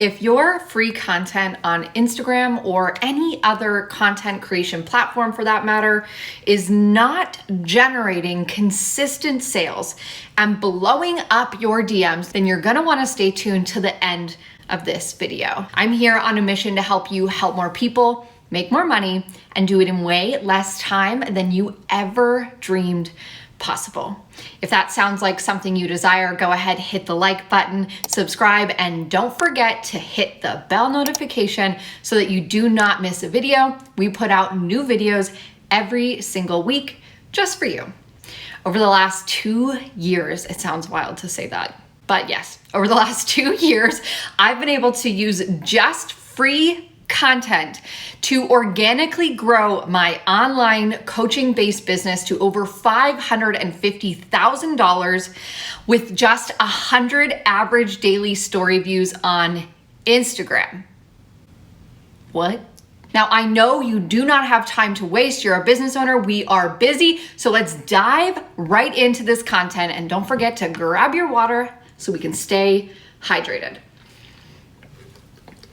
If your free content on Instagram or any other content creation platform for that matter is not generating consistent sales and blowing up your DMs, then you're gonna wanna stay tuned to the end of this video. I'm here on a mission to help you help more people, make more money, and do it in way less time than you ever dreamed possible. If that sounds like something you desire, go ahead, hit the like button, subscribe, and don't forget to hit the bell notification so that you do not miss a video. We put out new videos every single week just for you. Over the last 2 years, it sounds wild to say that, but yes, over the last 2 years, I've been able to use just free content to organically grow my online coaching-based business to over $550,000 with just 100 average daily story views on Instagram. What? Now, I know you do not have time to waste. You're a business owner. We are busy. So let's dive right into this content, and don't forget to grab your water so we can stay hydrated.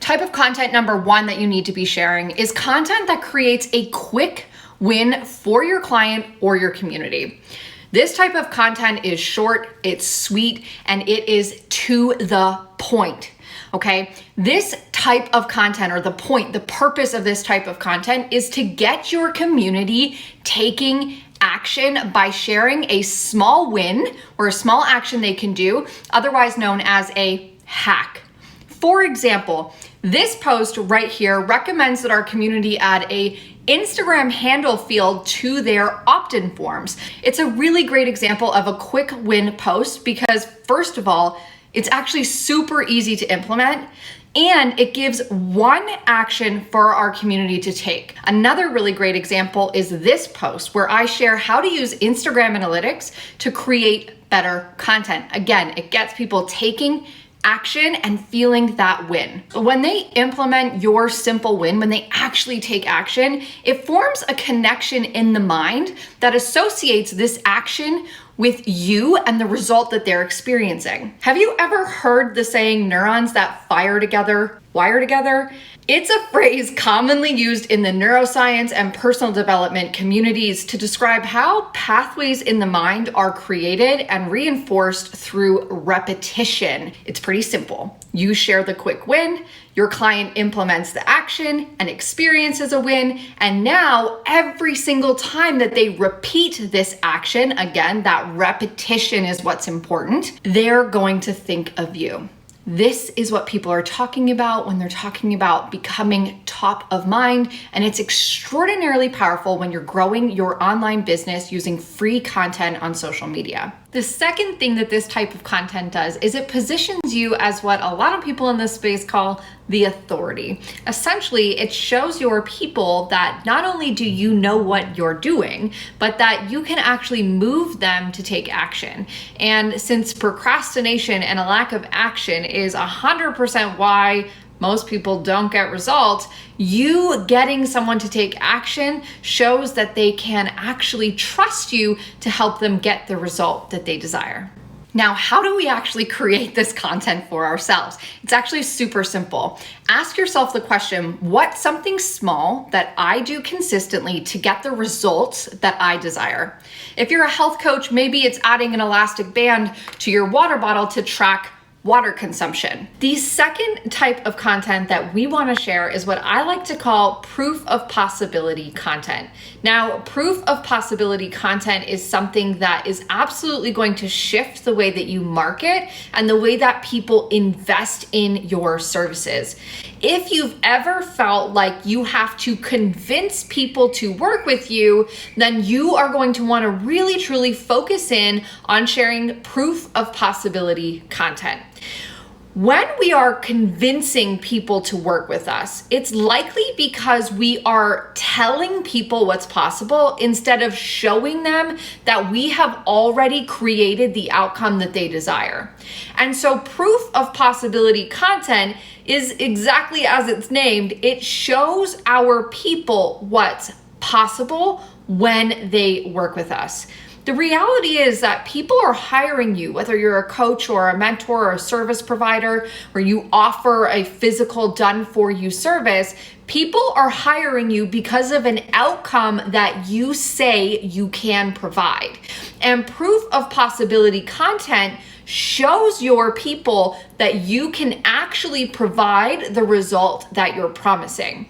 Type of content number one that you need to be sharing is content that creates a quick win for your client or your community. This type of content is short, it's sweet, and it is to the point. Okay, this type of content, or the purpose of this type of content is to get your community taking action by sharing a small win or a small action they can do, otherwise known as a hack. For example, this post right here recommends that our community add a Instagram handle field to their opt-in forms. It's a really great example of a quick win post because, first of all, it's actually super easy to implement, and it gives one action for our community to take. Another really great example is this post where I share how to use Instagram analytics to create better content. Again, it gets people taking action and feeling that win. When they implement your simple win, when they actually take action, it forms a connection in the mind that associates this action with you and the result that they're experiencing. Have you ever heard the saying, neurons that fire together, wire together? It's a phrase commonly used in the neuroscience and personal development communities to describe how pathways in the mind are created and reinforced through repetition. It's pretty simple. You share the quick win, your client implements the action and experiences a win, and now every single time that they repeat this action, again, that repetition is what's important, they're going to think of you. This is what people are talking about when they're talking about becoming top of mind, and it's extraordinarily powerful when you're growing your online business using free content on social media. The second thing that this type of content does is it positions you as what a lot of people in this space call the authority. Essentially, it shows your people that not only do you know what you're doing, but that you can actually move them to take action. And since procrastination and a lack of action is 100% why most people don't get results, you getting someone to take action shows that they can actually trust you to help them get the result that they desire. Now, how do we actually create this content for ourselves? It's actually super simple. Ask yourself the question, what's something small that I do consistently to get the results that I desire? If you're a health coach, maybe it's adding an elastic band to your water bottle to track water consumption. The second type of content that we want to share is what I like to call proof of possibility content. Now, proof of possibility content is something that is absolutely going to shift the way that you market and the way that people invest in your services. If you've ever felt like you have to convince people to work with you, then you are going to want to really truly focus in on sharing proof of possibility content. When we are convincing people to work with us, it's likely because we are telling people what's possible instead of showing them that we have already created the outcome that they desire. And so proof of possibility content is exactly as it's named. It shows our people what's possible when they work with us. The reality is that people are hiring you, whether you're a coach or a mentor or a service provider, or you offer a physical done for you service. People are hiring you because of an outcome that you say you can provide. And proof of possibility content shows your people that you can actually provide the result that you're promising.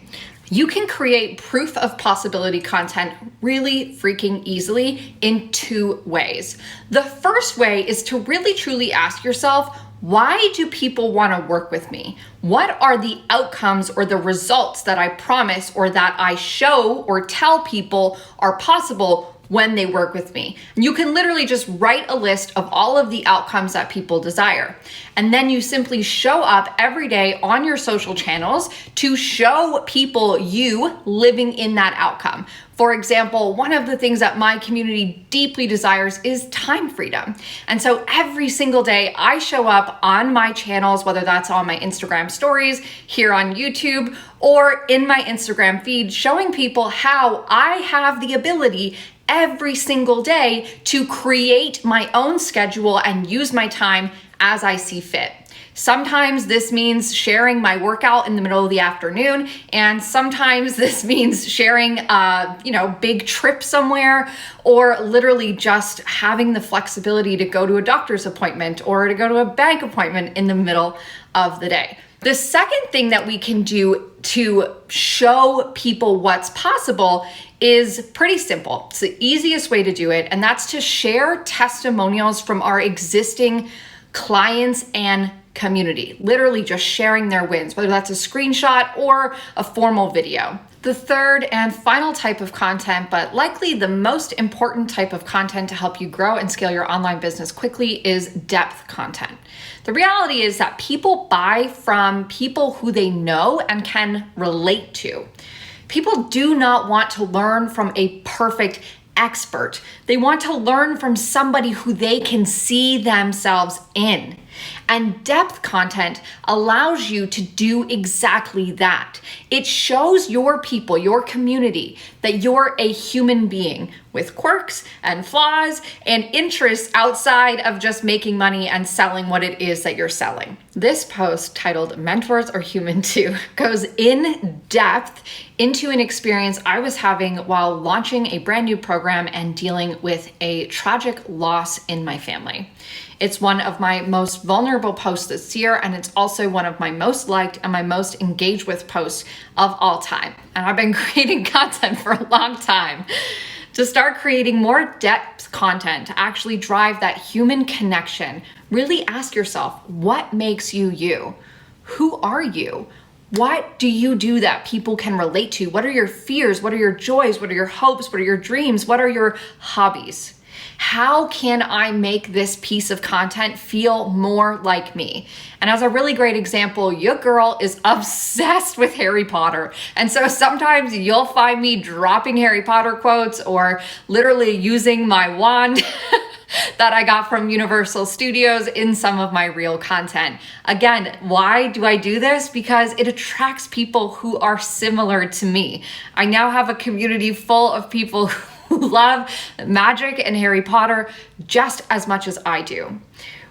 You can create proof of possibility content really freaking easily in 2 ways. The first way is to really truly ask yourself, why do people want to work with me? What are the outcomes or the results that I promise or that I show or tell people are possible when they work with me? And you can literally just write a list of all of the outcomes that people desire. And then you simply show up every day on your social channels to show people you living in that outcome. For example, one of the things that my community deeply desires is time freedom. And so every single day I show up on my channels, whether that's on my Instagram stories, here on YouTube, or in my Instagram feed, showing people how I have the ability every single day to create my own schedule and use my time as I see fit. Sometimes this means sharing my workout in the middle of the afternoon, and sometimes this means sharing a big trip somewhere, or literally just having the flexibility to go to a doctor's appointment or to go to a bank appointment in the middle of the day. The second thing that we can do to show people what's possible is pretty simple. It's the easiest way to do it, and that's to share testimonials from our existing clients and community. Literally just sharing their wins, whether that's a screenshot or a formal video. The third and final type of content, but likely the most important type of content to help you grow and scale your online business quickly, is depth content. The reality is that people buy from people who they know and can relate to. People do not want to learn from a perfect expert. They want to learn from somebody who they can see themselves in. And depth content allows you to do exactly that. It shows your people, your community, that you're a human being with quirks and flaws and interests outside of just making money and selling what it is that you're selling. This post, titled "Mentors Are Human Too," goes in depth into an experience I was having while launching a brand new program and dealing with a tragic loss in my family. It's one of my most vulnerable posts this year, and it's also one of my most liked and my most engaged with posts of all time. And I've been creating content for a long time. To start creating more depth content, to actually drive that human connection, really ask yourself, what makes you you? Who are you? What do you do that people can relate to? What are your fears? What are your joys? What are your hopes? What are your dreams? What are your hobbies? How can I make this piece of content feel more like me? And as a really great example, your girl is obsessed with Harry Potter. And so sometimes you'll find me dropping Harry Potter quotes or literally using my wand that I got from Universal Studios in some of my real content. Again, why do I do this? Because it attracts people who are similar to me. I now have a community full of people who love magic and Harry Potter just as much as I do.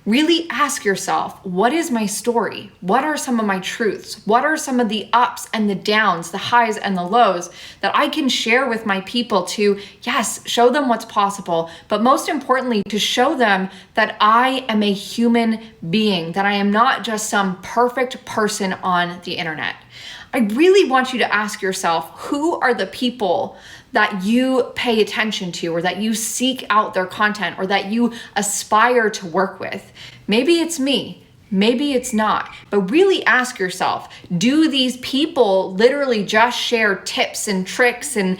Really ask yourself, what is my story? What are some of my truths? What are some of the ups and the downs, the highs and the lows that I can share with my people to, yes, show them what's possible, but most importantly, to show them that I am a human being, that I am not just some perfect person on the internet. I really want you to ask yourself, who are the people that you pay attention to, or that you seek out their content, or that you aspire to work with? Maybe it's me, maybe it's not, but really ask yourself, do these people literally just share tips and tricks and,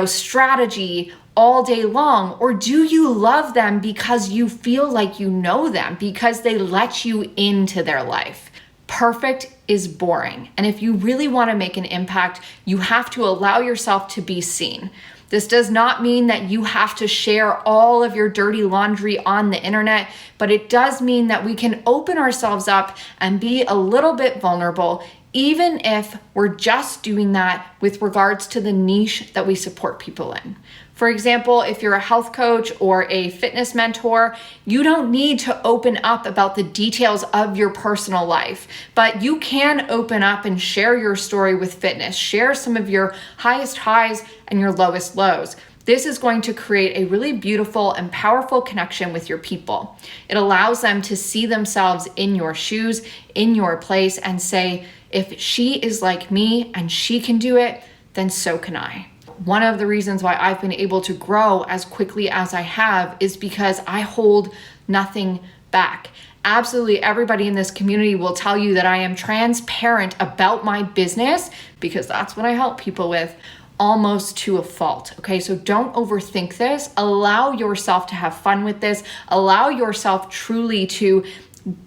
strategy all day long? Or do you love them because you feel like you know them, because they let you into their life? Perfect is boring. And if you really want to make an impact, you have to allow yourself to be seen. This does not mean that you have to share all of your dirty laundry on the internet, but it does mean that we can open ourselves up and be a little bit vulnerable, even if we're just doing that with regards to the niche that we support people in. For example, if you're a health coach or a fitness mentor, you don't need to open up about the details of your personal life, but you can open up and share your story with fitness, share some of your highest highs and your lowest lows. This is going to create a really beautiful and powerful connection with your people. It allows them to see themselves in your shoes, in your place, and say, if she is like me and she can do it, then so can I. One of the reasons why I've been able to grow as quickly as I have is because I hold nothing back. Absolutely everybody in this community will tell you that I am transparent about my business because that's what I help people with, almost to a fault. Okay, so don't overthink this. Allow yourself to have fun with this. Allow yourself truly to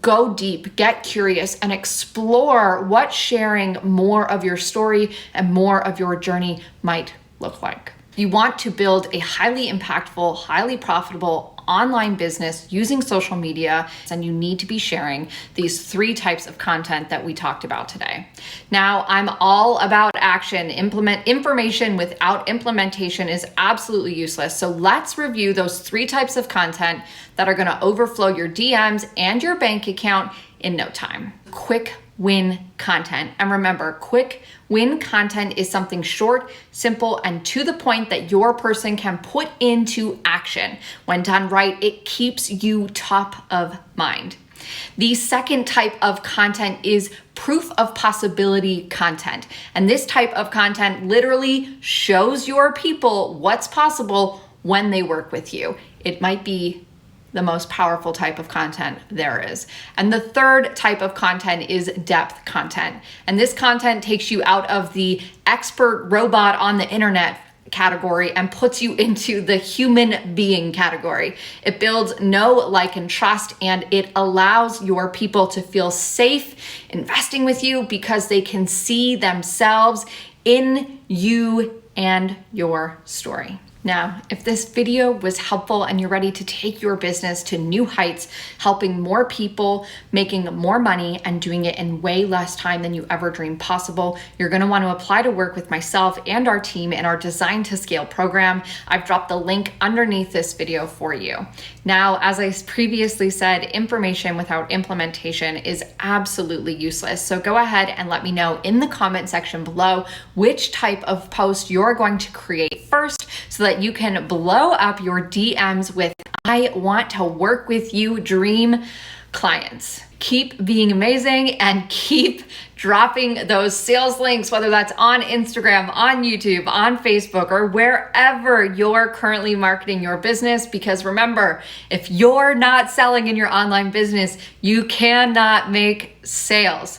go deep, get curious, and explore what sharing more of your story and more of your journey might look like. You want to build a highly impactful, highly profitable online business using social media, and you need to be sharing these 3 types of content that we talked about today. Now, I'm all about action. Information without implementation is absolutely useless. So let's review those 3 types of content that are going to overflow your DMs and your bank account in no time. Quick win content. And remember, quick win content is something short, simple, and to the point that your person can put into action. When done right, it keeps you top of mind. The second type of content is proof of possibility content. And this type of content literally shows your people what's possible when they work with you. It might be the most powerful type of content there is. And the third type of content is depth content. And this content takes you out of the expert robot on the internet category and puts you into the human being category. It builds know, like, and trust, and it allows your people to feel safe investing with you because they can see themselves in you and your story. Now, if this video was helpful and you're ready to take your business to new heights, helping more people, making more money, and doing it in way less time than you ever dreamed possible, you're going to want to apply to work with myself and our team in our Design to Scale program. I've dropped the link underneath this video for you. Now, as I previously said, information without implementation is absolutely useless. So go ahead and let me know in the comment section below which type of post you're going to create first so that you can blow up your DMs with "I want to work with you" dream clients. Keep being amazing and keep dropping those sales links, whether that's on Instagram, on YouTube, on Facebook, or wherever you're currently marketing your business. Because remember, if you're not selling in your online business, you cannot make sales.